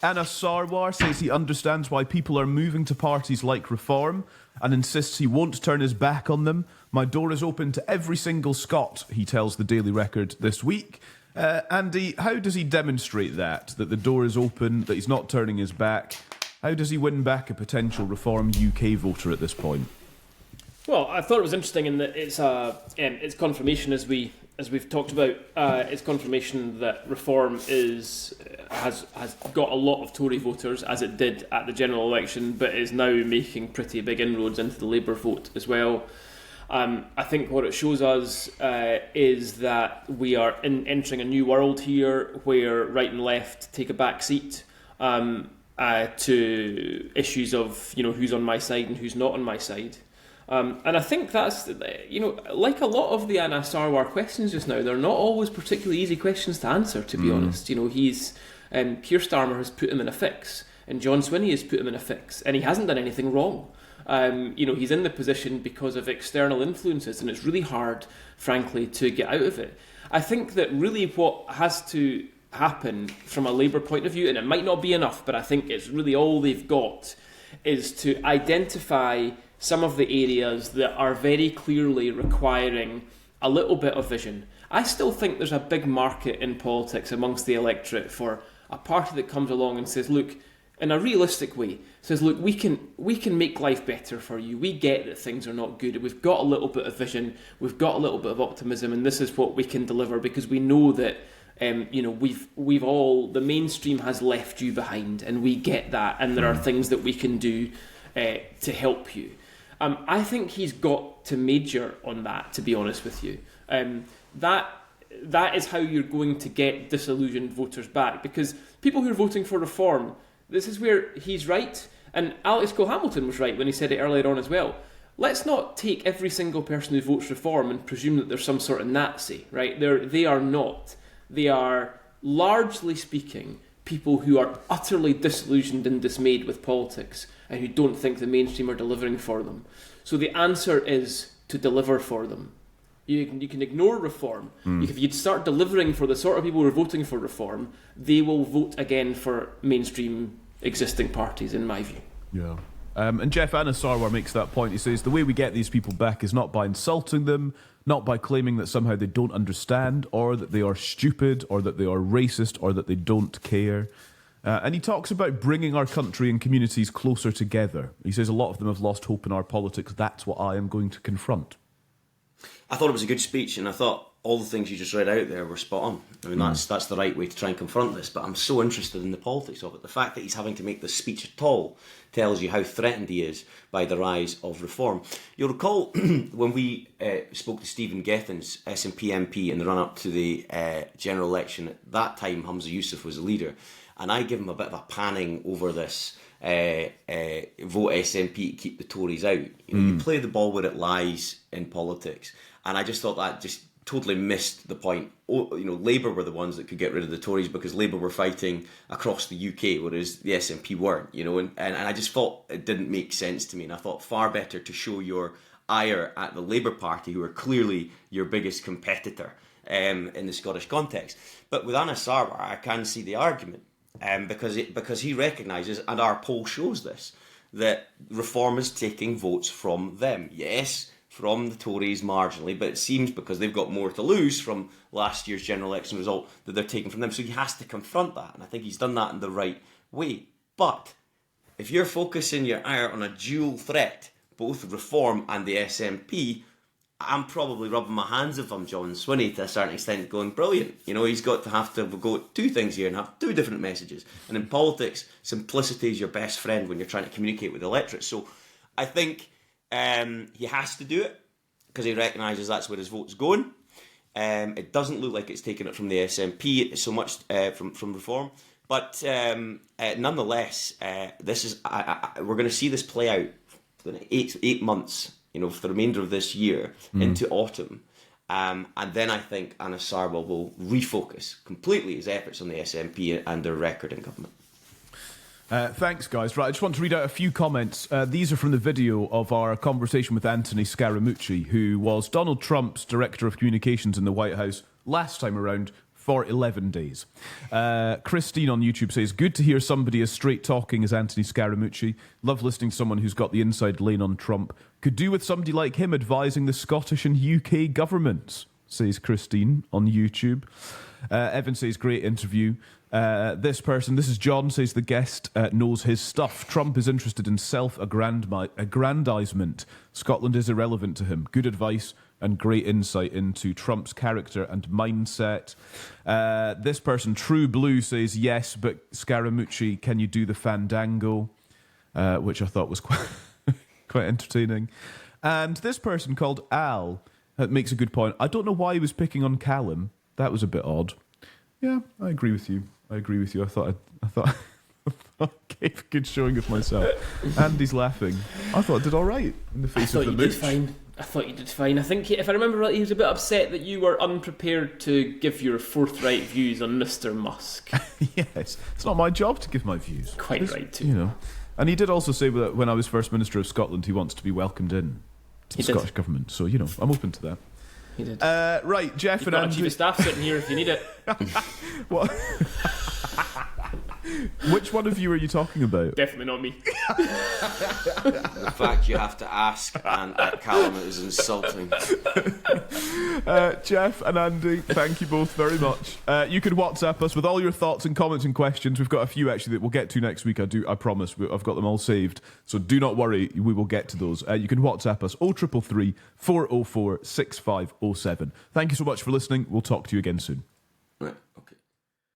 Anas Sarwar says he understands why people are moving to parties like Reform and insists he won't turn his back on them. My door is open to every single Scot, he tells the Daily Record this week. Andy, how does he demonstrate that the door is open, that he's not turning his back? How does he win back a potential Reform UK voter at this point? Well, I thought it was interesting in that it's confirmation, as we've talked about. It's confirmation that Reform has got a lot of Tory voters, as it did at the general election, but is now making pretty big inroads into the Labour vote as well. I think what it shows us is that we are entering a new world here, where right and left take a back seat to issues of who's on my side and who's not on my side. And I think that's, like a lot of the Anas Sarwar questions just now, they're not always particularly easy questions to answer, to be honest. He's Keir Starmer has put him in a fix, and John Swinney has put him in a fix, and he hasn't done anything wrong. He's in the position because of external influences, and it's really hard, frankly, to get out of it. I think that really what has to happen from a Labour point of view, and it might not be enough, but I think it's really all they've got, is to identify some of the areas that are very clearly requiring a little bit of vision. I still think there's a big market in politics amongst the electorate for a party that comes along and says, look, in a realistic way, says, look, we can make life better for you. We get that things are not good. We've got a little bit of vision. We've got a little bit of optimism, and this is what we can deliver, because we know that we've all, the mainstream has left you behind, and we get that, and there are things that we can do to help you. I think he's got to major on that, to be honest with you. That is how you're going to get disillusioned voters back, because people who are voting for Reform, this is where he's right, and Alex Cole-Hamilton was right when he said it earlier on as well. Let's not take every single person who votes Reform and presume that they're some sort of Nazi, right? They are not. They are, largely speaking, people who are utterly disillusioned and dismayed with politics and who don't think the mainstream are delivering for them. So the answer is to deliver for them. You can ignore Reform. If you'd start delivering for the sort of people who are voting for Reform, they will vote again for mainstream existing parties, in my view. Yeah. And Geoff, Anas Sarwar makes that point. He says the way we get these people back is not by insulting them, not by claiming that somehow they don't understand, or that they are stupid, or that they are racist, or that they don't care. And he talks about bringing our country and communities closer together. He says a lot of them have lost hope in our politics. That's what I am going to confront. I thought it was a good speech, and I thought all the things you just read out there were spot on. I mean, that's the right way to try and confront this, but I'm so interested in the politics of it. The fact that he's having to make this speech at all tells you how threatened he is by the rise of Reform. You'll recall when we spoke to Stephen Gethin's SNP MP in the run-up to the general election, at that time Humza Yousaf was the leader, and I give him a bit of a panning over this vote SNP to keep the Tories out. You play the ball where it lies in politics, and I just thought that just totally missed the point. Labour were the ones that could get rid of the Tories because Labour were fighting across the UK, whereas the SNP weren't. And I just thought it didn't make sense to me, and I thought far better to show your ire at the Labour Party, who are clearly your biggest competitor in the Scottish context. But with Anas Sarwar, I can see the argument. Because he recognises, and our poll shows this, that Reform is taking votes from them. Yes, from the Tories marginally, but it seems because they've got more to lose from last year's general election result that they're taking from them. So he has to confront that, and I think he's done that in the right way. But if you're focusing your ire on a dual threat, both Reform and the SNP, I'm probably rubbing my hands if I'm John Swinney to a certain extent, going, brilliant. He's got to have to go two things here and have two different messages. And in politics, simplicity is your best friend when you're trying to communicate with the electorate. So I think he has to do it because he recognises that's where his vote's going. It doesn't look like it's taken it from the SNP so much from Reform. But nonetheless, this is we're going to see this play out for the 8 months, for the remainder of this year into autumn. And then I think Anas Sarwar will refocus completely his efforts on the SNP and their record in government. Thanks, guys. Right, I just want to read out a few comments. These are from the video of our conversation with Anthony Scaramucci, who was Donald Trump's Director of Communications in the White House last time around for 11 days. Christine on YouTube says, good to hear somebody as straight talking as Anthony Scaramucci. Love listening to someone who's got the inside lane on Trump. Could do with somebody like him advising the Scottish and UK governments, says Christine on YouTube. Evan says, great interview. This is John, says the guest knows his stuff. Trump is interested in self-aggrandizement. Scotland is irrelevant to him. Good advice and great insight into Trump's character and mindset. This person, True Blue, says, yes, but Scaramucci, can you do the fandango? Which I thought was quite entertaining. And this person called Al makes a good point. I don't know why he was picking on Calum. That was a bit odd. Yeah, I agree with you. I thought I gave a good showing of myself. Andy's laughing. I thought I did all right in the face of the mooch. I thought you did fine. I think, if I remember right, he was a bit upset that you were unprepared to give your forthright views on Mr. Musk. Yes, it's not my job to give my views. Quite right, too. You know, and he did also say that when I was First Minister of Scotland, he wants to be welcomed in to the Scottish government. So, you know, I'm open to that. He did. Right, Geoff and Andrew. You've got a chief of staff sitting here if you need it. What? Which one of you are you talking about? Definitely not me. The fact you have to ask and at Calum is insulting. Geoff and Andy, thank you both very much. You can WhatsApp us with all your thoughts and comments and questions. We've got a few actually that we'll get to next week. I promise. I've got them all saved, so do not worry. We will get to those. You can WhatsApp us 0333 404 6507. Thank you so much for listening. We'll talk to you again soon. Right. Okay.